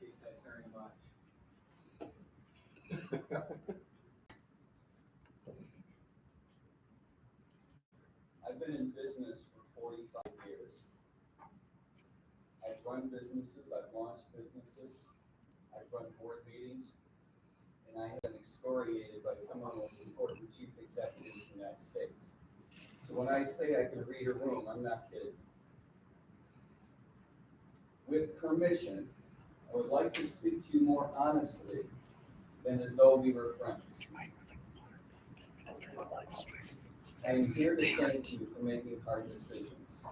appreciate that very much. I've been in business for 45 years. I've run businesses, I've launched businesses, I've run board meetings, and I have been excoriated by some of the most important chief executives in the United States. So when I say I can read a room, I'm not kidding. With permission, I would like to speak to you more honestly than as though we were friends. I am here to thank you for making hard decisions.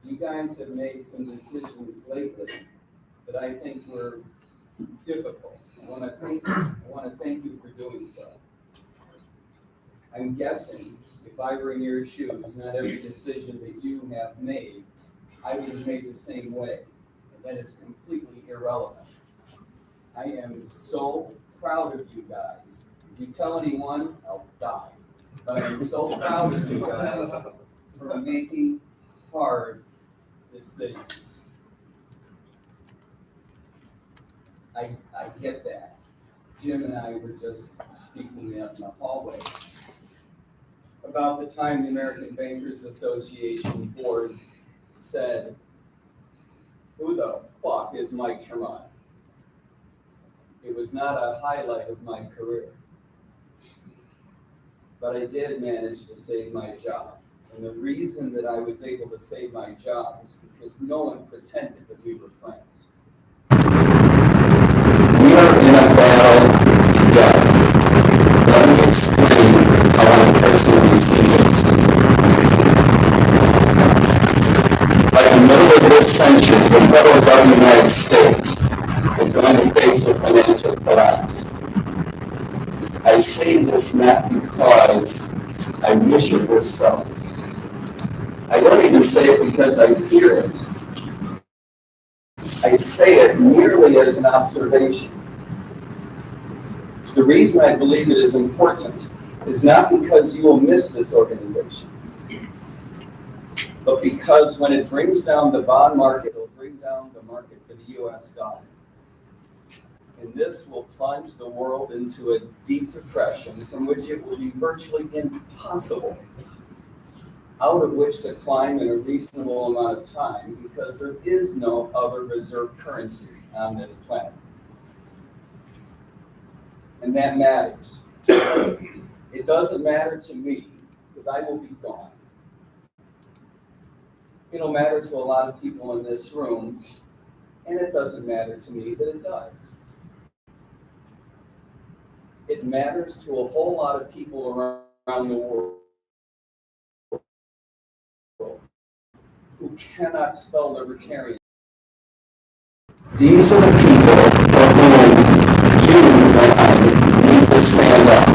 You guys have made some decisions lately that I think were difficult. I want to thank you for doing so. I'm guessing if I were in your shoes, not every decision that you have made, I would have made the same way. And that is completely irrelevant. I am so proud of you guys. If you tell anyone, I'll die. But I'm so proud of you guys for making hard decisions. I get that. Jim and I were just speaking out in the hallway about the time the American Bankers Association board said, "Who the fuck is Mike Tremont?" It was not a highlight of my career, but I did manage to save my job. And the reason that I was able to save my job is because no one pretended that we were friends. We are in a battle together. Let me explain how I personally see this. By the middle of this century, the federal government of the United States is going to face a financial collapse. I say this not because I wish it were so. I don't even say it because I fear it. I say it merely as an observation. The reason I believe it is important is not because you will miss this organization, but because when it brings down the bond market, it will bring down the market for the US dollar. And this will plunge the world into a deep depression from which it will be virtually impossible out of which to climb in a reasonable amount of time, because there is no other reserve currency on this planet. And that matters. It doesn't matter to me, because I will be gone. It'll matter to a lot of people in this room, and it doesn't matter to me that it does. It matters to a whole lot of people around the world who cannot spell libertarian. These are the people for whom you and I need to stand up.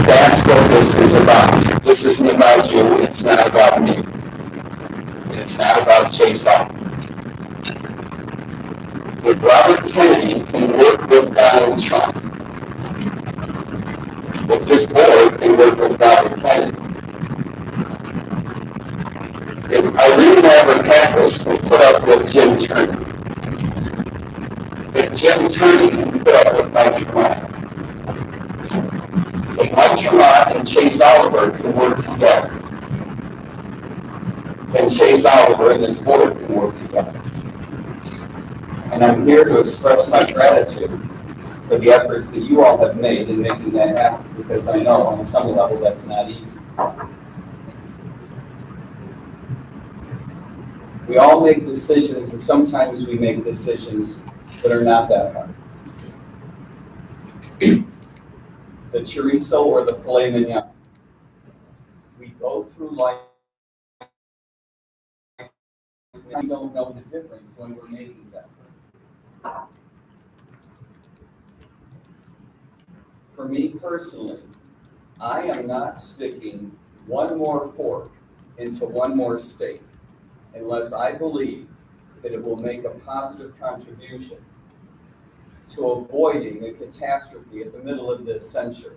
That's what this is about. This isn't about you. It's not about me. It's not about Chase Oliver. If Robert Kennedy can work with Donald Trump, if this board can work with Robert Kennedy, if Irene Mavropanos can put up with Jim Turner, if Jim Turner can put up with Mike Tremont, if Mike Tremont and Chase Oliver can work together, then Chase Oliver and this board can work together. And I'm here to express my gratitude for the efforts that you all have made in making that happen, because I know on some level that's not easy. We all make decisions, and sometimes we make decisions that are not that hard. The chorizo or the filet mignon. We go through life, we don't know the difference when we're making them. For me personally, I am not sticking one more fork into one more steak unless I believe that it will make a positive contribution to avoiding the catastrophe at the middle of this century.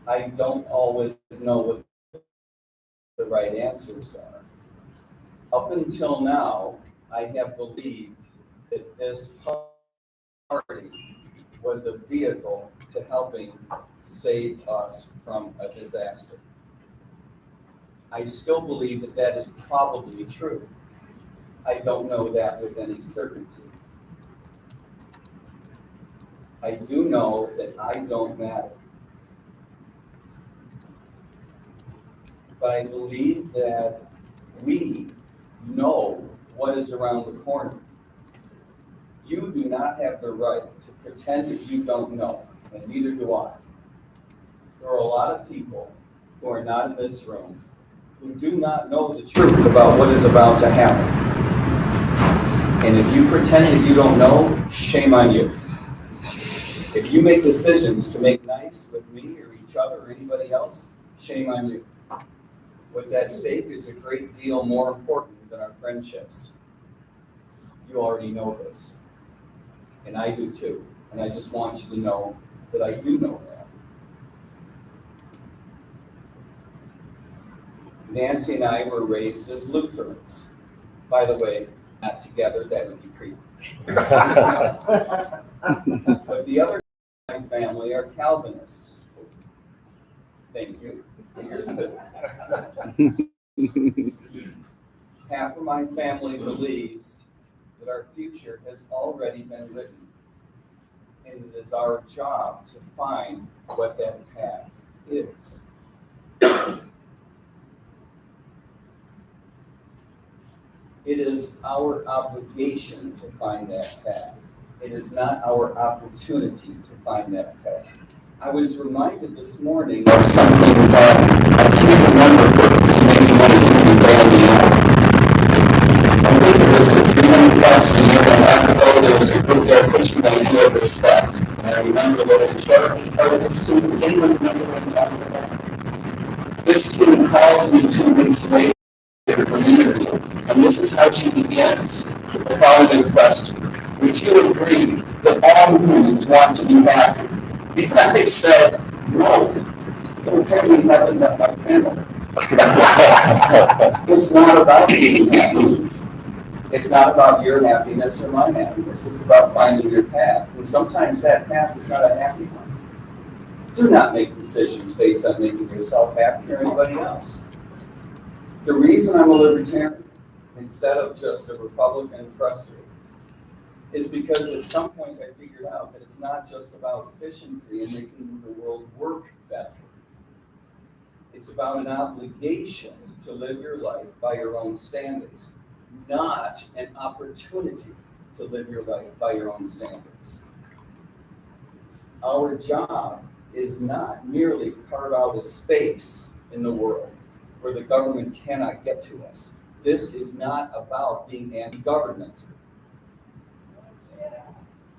I don't always know what the right answers are, Up until now, I have believed that this party was a vehicle to helping save us from a disaster. I still believe that that is probably true. I don't know that with any certainty. I do know that I don't matter. But I believe that we know what is around the corner. You do not have the right to pretend that you don't know, and neither do I. There are a lot of people who are not in this room who do not know the truth about what is about to happen. And if you pretend that you don't know, shame on you. If you make decisions to make nice with me or each other or anybody else, shame on you. What's at stake is a great deal more important than our friendships. You already know this. And I do too. And I just want you to know that I do know that. Nancy and I were raised as Lutherans. By the way, not together, that would be creepy. But the other family are Calvinists. Thank you. Half of my family believes that our future has already been written, and it is our job to find what that path is. It is our obligation to find that path. It is not our opportunity to find that path. I was reminded this morning of something that I can't remember perfectly, maybe one of you can bail me out. I think it was a 3 months, a year and a half ago, there was a group there pushing the idea of respect. And I remember that in charge was part of the students. Anyone remember what I'm talking about? This student calls me 2 weeks later for an interview, and this is how she begins with the following question: would you agree that all humans want to be happy? And I said, no. You apparently haven't met my family. It's not about being happy. It's not about your happiness or my happiness. It's about finding your path. And sometimes that path is not a happy one. Do not make decisions based on making yourself happy or anybody else. The reason I'm a libertarian instead of just a Republican frustrated is because at some point I figured out that it's not just about efficiency and making the world work better. It's about an obligation to live your life by your own standards, not an opportunity to live your life by your own standards. Our job is not merely carve out a space in the world where the government cannot get to us. This is not about being anti-government.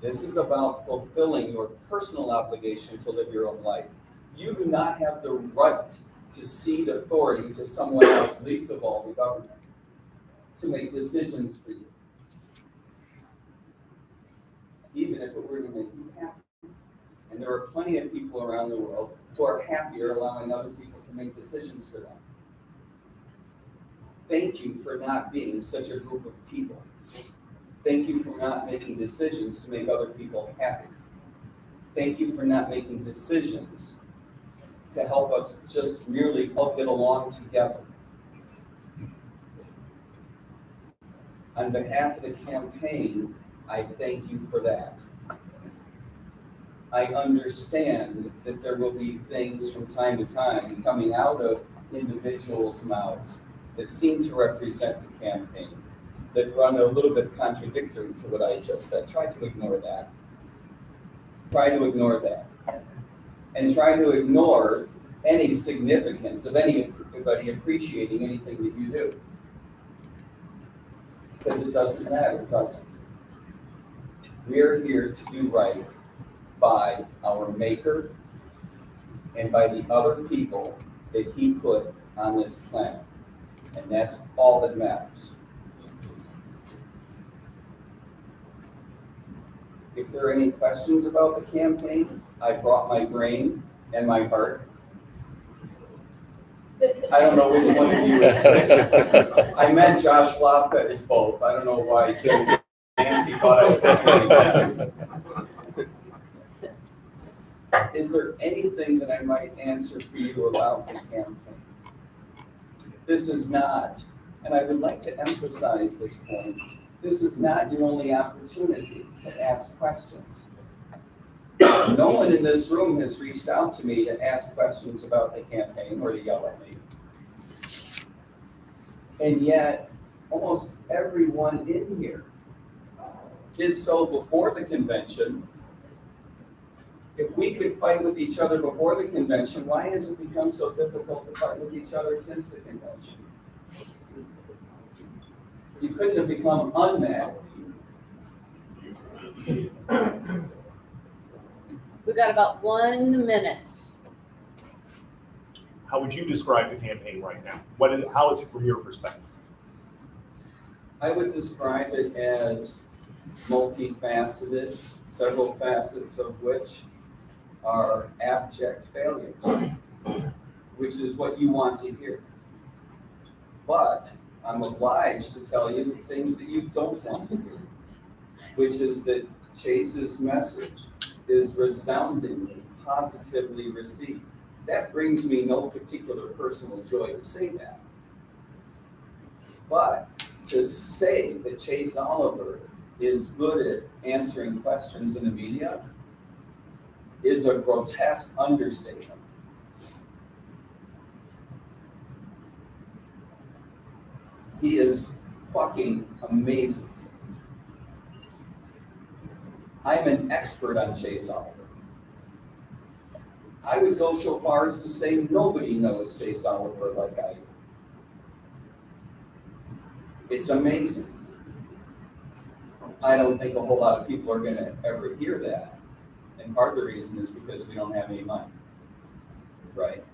This is about fulfilling your personal obligation to live your own life. You do not have the right to cede authority to someone else, least of all the government, to make decisions for you, even if it were to make you happy. And there are plenty of people around the world who are happier allowing other people to make decisions for them. Thank you for not being such a group of people. Thank you for not making decisions to make other people happy. Thank you for not making decisions to help us just merely all get along together. On behalf of the campaign, I thank you for that. I understand that there will be things from time to time coming out of individuals' mouths that seem to represent the campaign, that run a little bit contradictory to what I just said. Try to ignore that. Try to ignore that. And try to ignore any significance of anybody appreciating anything that you do. Because it doesn't matter, does it? We're here to do right by our Maker and by the other people that He put on this planet. And that's all that matters. If there are any questions about the campaign, I brought my brain and my heart. I don't know which one of you is which. I meant Josh Lopka is both. I don't know why Jim Nancy thought I was talking about that. Is there anything that I might answer for you about the campaign? This is not, and I would like to emphasize this point, this is not your only opportunity to ask questions. No one in this room has reached out to me to ask questions about the campaign or to yell at me. And yet, almost everyone in here did so before the convention. If we could fight with each other before the convention, why has it become so difficult to fight with each other since the convention? You couldn't have become unmad. We've got about 1 minute. How would you describe the campaign right now? How is it from your perspective? I would describe it as multifaceted, several facets of which are abject failures, which is what you want to hear. But I'm obliged to tell you things that you don't want to hear, which is that Chase's message is resoundingly, positively received. That brings me no particular personal joy to say that. But to say that Chase Oliver is good at answering questions in the media is a grotesque understatement. He is fucking amazing. I'm an expert on Chase Oliver. I would go so far as to say nobody knows Chase Oliver like I do. It's amazing. I don't think a whole lot of people are going to ever hear that. And part of the reason is because we don't have any money, right?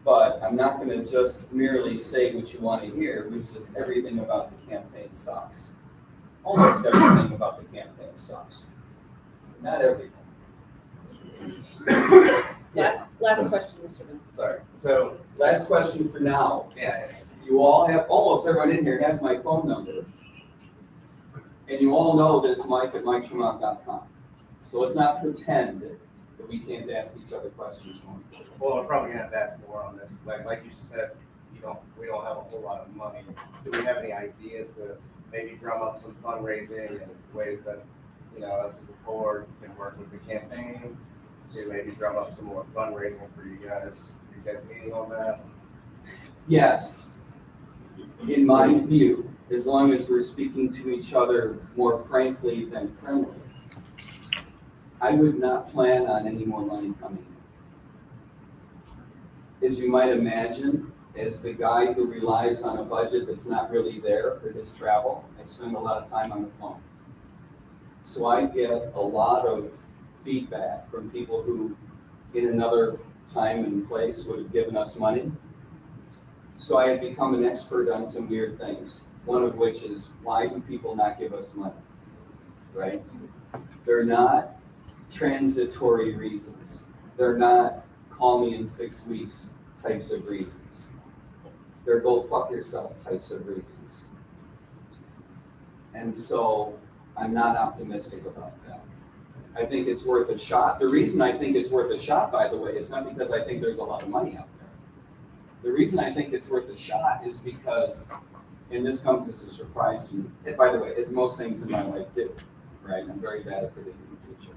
But I'm not going to just merely say what you want to hear, which is everything about the campaign sucks. Almost everything about the campaign sucks. Not everything. Last question, Mr. Vincent. Sorry. So last question for now. Yeah. You all have, almost everyone in here has my phone number. And you all know that it's mike@mikeshemont.com. So let's not pretend that we can't ask each other questions more. Well, we're probably gonna have to ask more on this. Like you said, we don't have a whole lot of money. Do we have any ideas to maybe drum up some fundraising and ways that, us as a board can work with the campaign to maybe drum up some more fundraising for you guys? Are you guys meeting on that? Yes. In my view, as long as we're speaking to each other more frankly than friendly, I would not plan on any more money coming in. As you might imagine, as the guy who relies on a budget that's not really there for his travel, I spend a lot of time on the phone. So I get a lot of feedback from people who, in another time and place, would have given us money. So I had become an expert on some weird things, one of which is, why do people not give us money, right? They're not transitory reasons. They're not call me in 6 weeks types of reasons. They're go fuck yourself types of reasons. And so I'm not optimistic about that. I think it's worth a shot. The reason I think it's worth a shot, by the way, is not because I think there's a lot of money out there. The reason I think it's worth a shot is because, and this comes as a surprise to me, and by the way, as most things in my life do, right? I'm very bad at predicting the future.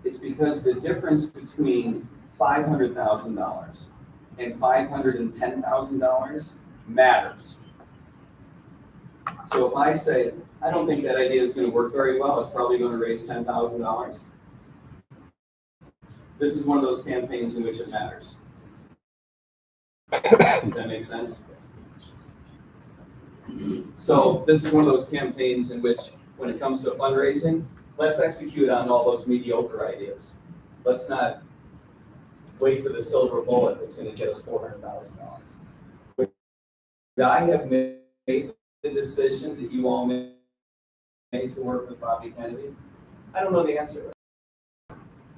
It's because the difference between $500,000 and $510,000 matters. So if I say, I don't think that idea is going to work very well, it's probably going to raise $10,000. This is one of those campaigns in which it matters. Does that make sense? So this is one of those campaigns in which, when it comes to fundraising, let's execute on all those mediocre ideas. Let's not wait for the silver bullet that's going to get us $400,000. Would I have made the decision that you all made to work with Bobby Kennedy? I don't know the answer.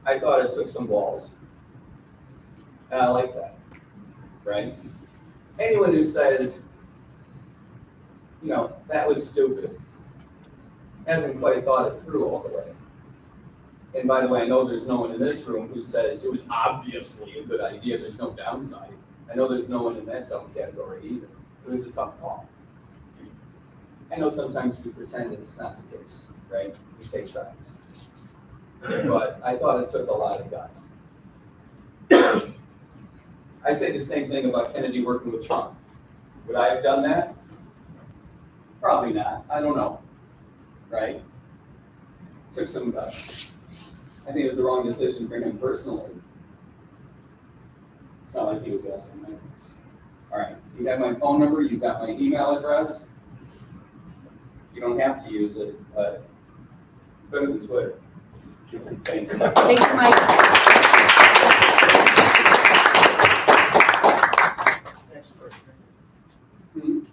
I thought it took some balls. And I like that, right? Anyone who says, you know, that was stupid, hasn't quite thought it through all the way. And by the way, I know there's no one in this room who says it was obviously a good idea, there's no downside. I know there's no one in that dumb category either. It was a tough call. I know sometimes we pretend that it's not the case, right? We take sides. But I thought it took a lot of guts. I say the same thing about Kennedy working with Trump. Would I have done that? Probably not. I don't know. Right? Took some guts. I think it was the wrong decision for him personally. It's not like he was asking my advice. All right. You have my phone number. You've got my email address. You don't have to use it, but it's better than Twitter. Thanks. Thank you, Mike.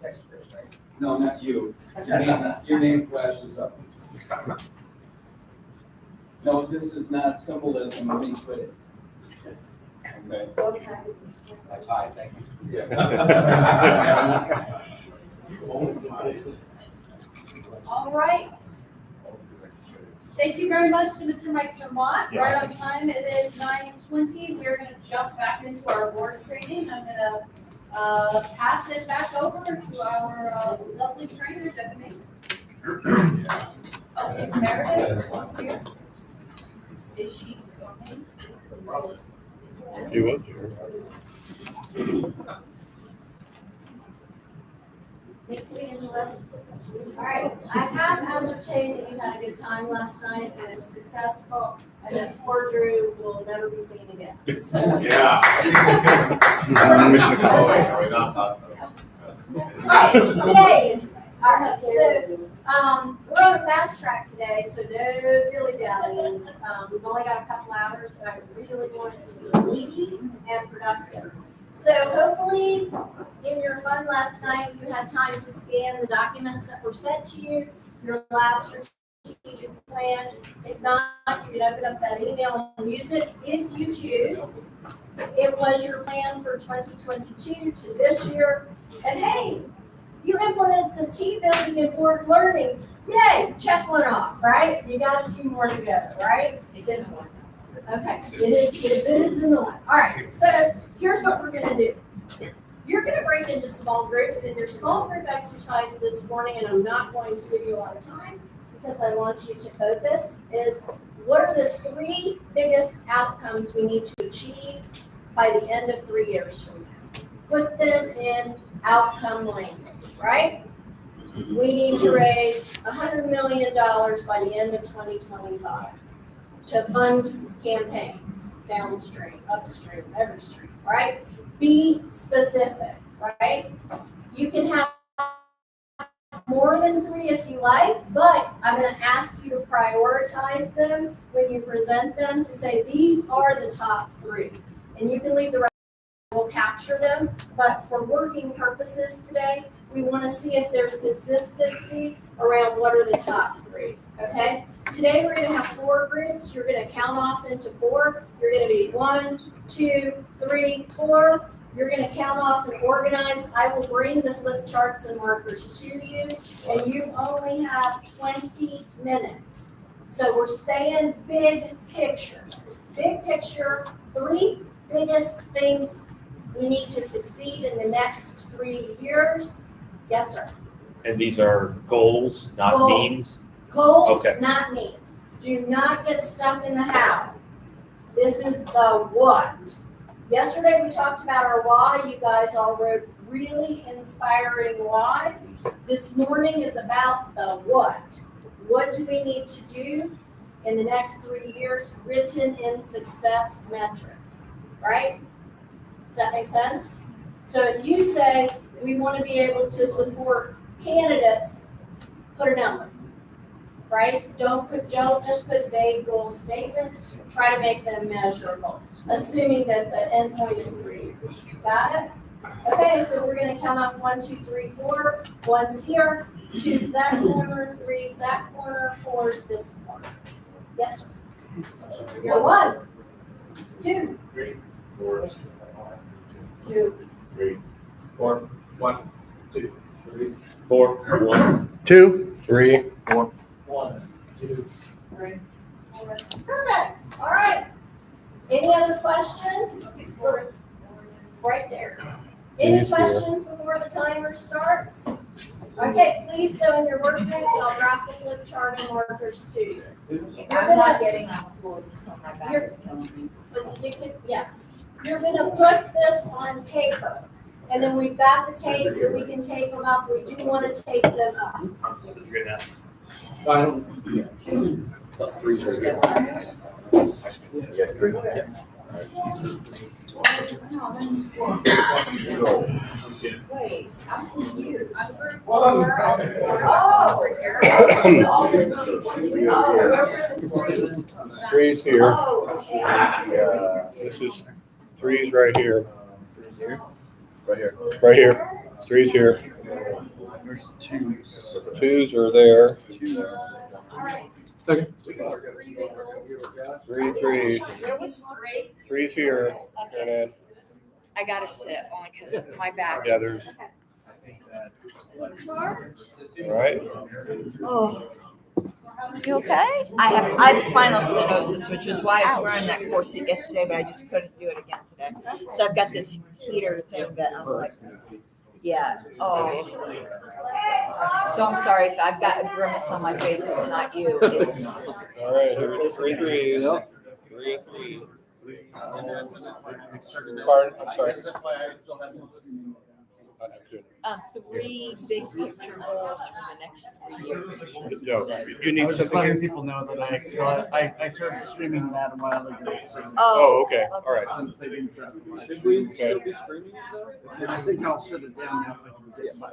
Text first, right? No, not you. Your name flashes up. No, this is not symbolism of being Twitter. Okay. My tie, thank you. All right. Thank you very much to Mr. Mike Zermont. Right on time. It is 9:20. We're going to jump back into our board training. I'm going to pass it back over to our lovely trainer, Debbie Mason. Oh, is Meredith here? Is she coming? He was here. All right, I have ascertained that you had a good time last night and it was successful, and that poor Drew will never be seen again. So, Yeah. today, all right, so, we're on a fast track today, so no dilly-dallying. We've only got a couple hours, but I really want it to be meaty and productive. So hopefully, in your fun last night, you had time to scan the documents that were sent to you, your last strategic plan. If not, you can open up that email and use it if you choose. It was your plan for 2022 to this year. And hey, you implemented some team building and board learning. Yay, check one off, right? You got a few more to go, right? It didn't work. Okay, it is in the one. All right, so here's what we're gonna do. You're gonna break into small groups, and your small group exercise this morning, and I'm not going to give you a lot of time because I want you to focus, is what are the 3 biggest outcomes we need to achieve by the end of 3 years from now? Put them in outcome language, right? We need to raise $100 million by the end of 2025 to fund campaigns, downstream, upstream, every stream, right? Be specific, right? You can have more than 3 if you like, but I'm going to ask you to prioritize them when you present them to say these are the top 3. And you can leave the rest, we'll capture them, but for working purposes today, we want to see if there's consistency around what are the top 3, okay? Today we're going to have 4 groups. You're going to count off into 4. You're going to be 1, 2, 3, 4. You're going to count off and organize. I will bring the flip charts and markers to you, and you only have 20 minutes. So we're staying big picture. Big picture, 3 biggest things we need to succeed in the next 3 years. Yes, sir. And these are goals, not Goals. means? Goals, Okay. not means. Do not get stuck in the how. This is the what. Yesterday we talked about our why. You guys all wrote really inspiring whys. This morning is about the what. What do we need to do in the next 3 years, written in success metrics, right? Does that make sense? So if you say we want to be able to support candidates, put a number. Right? Don't just put vague goal statements. Try to make them measurable, assuming that the endpoint is 3 years. Got it? Okay, so we're going to count off 1, 2, 3, 4. 1's here, 2's that corner, 3's that corner, 4's this corner. Yes, sir. You're 1, 2, 3, 4, 2, 3, 4, 1, 2, 3. 4, 1, 2, 3. 1, 2. Perfect, all right. Any other questions? Right there. Any Please, dear. questions before the timer starts? Okay, please go in your work groups. I'll drop the flip chart and markers to you. I'm not getting on the floor, just on my back You're- is killing me. But you can, yeah. You're gonna put this on paper. And then we've got the tape so we can tape them up. We do want to tape them up. Wait, I'm confused. I'm group Oh. 4. Oh, Three's here. oh, okay. This is 3's right here. right here. Right here. 3's here. There's 2s. 2's are there. All right. 3 3's. There was 3. 3's here. And then, I gotta sit on because my back. yeah, there's, Chart. all right. Oh. You okay? I have spinal stenosis, which is why I was wearing that corset yesterday, but I just couldn't do it again today. So I've got this heater thing that I'm like, yeah. Oh. So I'm sorry if I've got a grimace on my face. It's not you. It's All right, here's 3 3's. Yep. 3 3. Pardon, I'm sorry. I couldn't. 3 big picture goals for the next 3 years. Yo, you need I was just something letting here? people know that I started streaming that a while ago. So Oh, okay, all right. since they didn't set up the live. Should we Okay. still be streaming it though? And I think I'll shut it down now if I can get my.